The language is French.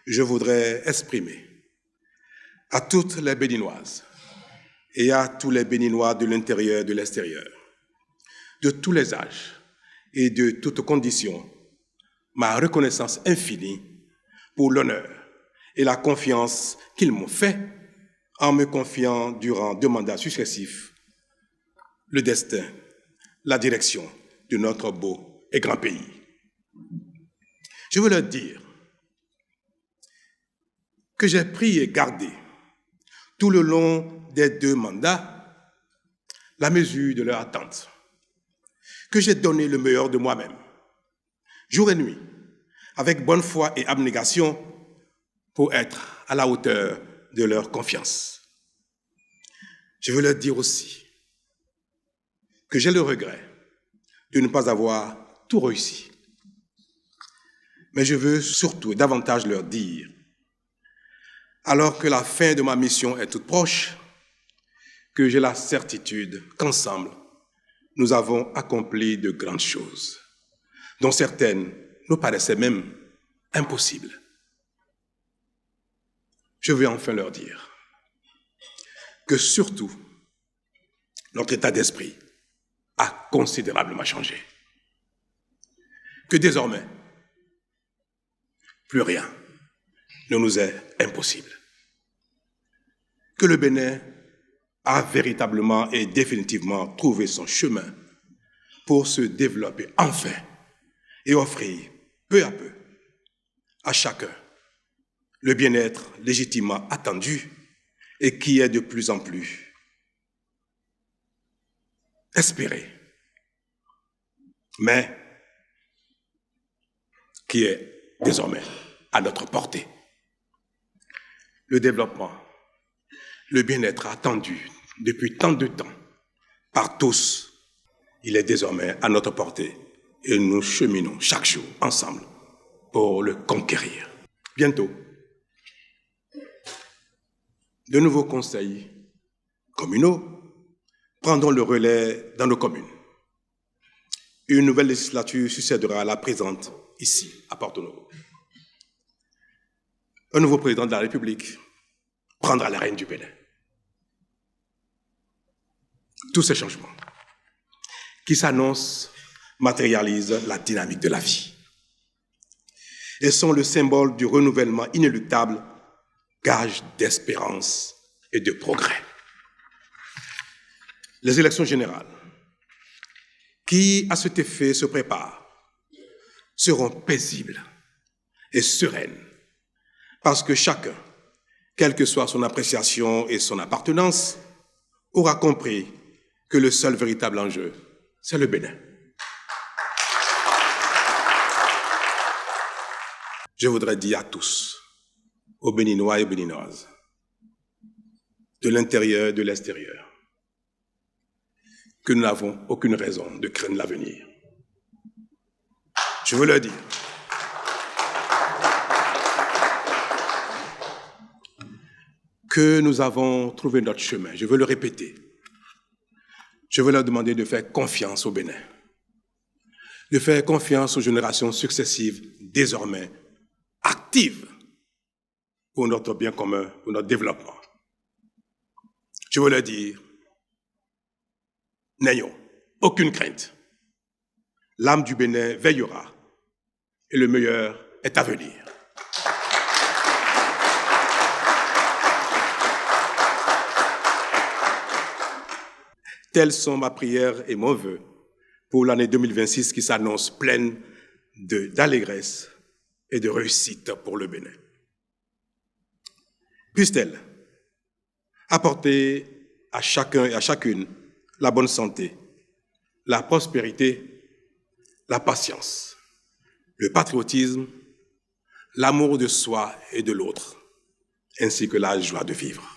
je voudrais exprimer à toutes les Béninoises et à tous les Béninois de l'intérieur et de l'extérieur, de tous les âges et de toutes conditions, ma reconnaissance infinie pour l'honneur et la confiance qu'ils m'ont fait en me confiant durant 2 mandats successifs le destin, la direction de notre beau et grand pays. Je veux leur dire que j'ai pris et gardé tout le long des 2 mandats la mesure de leur attente, que j'ai donné le meilleur de moi-même, jour et nuit, avec bonne foi et abnégation, pour être à la hauteur de leur confiance. Je veux leur dire aussi que j'ai le regret de ne pas avoir tout réussi. Mais je veux surtout et davantage leur dire, alors que la fin de ma mission est toute proche, que j'ai la certitude qu'ensemble, nous avons accompli de grandes choses, dont certaines nous paraissaient même impossibles. Je veux enfin leur dire que surtout, notre état d'esprit a considérablement changé. Que désormais, plus rien ne nous est impossible. Que le Bénin a véritablement et définitivement trouvé son chemin pour se développer enfin et offrir peu à peu à chacun le bien-être légitimement attendu et qui est de plus en plus espéré, mais qui est désormais à notre portée. Le développement, le bien-être attendu depuis tant de temps par tous, il est désormais à notre portée et nous cheminons chaque jour ensemble pour le conquérir. Bientôt, de nouveaux conseils communaux prendront le relais dans nos communes. Une nouvelle législature succédera à la présente ici, à Porto-Novo. Un nouveau président de la République prendra la règne du Bénin. Tous ces changements qui s'annoncent matérialisent la dynamique de la vie et sont le symbole du renouvellement inéluctable, gage d'espérance et de progrès. Les élections générales, qui à cet effet se préparent, seront paisibles et sereines, parce que chacun, quelle que soit son appréciation et son appartenance, aura compris que le seul véritable enjeu, c'est le Bénin. Je voudrais dire à tous, aux Béninois et Béninoises, de l'intérieur et de l'extérieur, que nous n'avons aucune raison de craindre l'avenir. Je veux leur dire que nous avons trouvé notre chemin. Je veux le répéter. Je veux leur demander de faire confiance au Bénin, de faire confiance aux générations successives, désormais actives pour notre bien commun, pour notre développement. Je veux leur dire, n'ayons aucune crainte. L'âme du Bénin veillera et le meilleur est à venir. Telles sont ma prière et mon vœu pour l'année 2026 qui s'annonce pleine d'allégresse et de réussite pour le Bénin. Puisse-t-elle apporter à chacun et à chacune la bonne santé, la prospérité, la patience, le patriotisme, l'amour de soi et de l'autre, ainsi que la joie de vivre.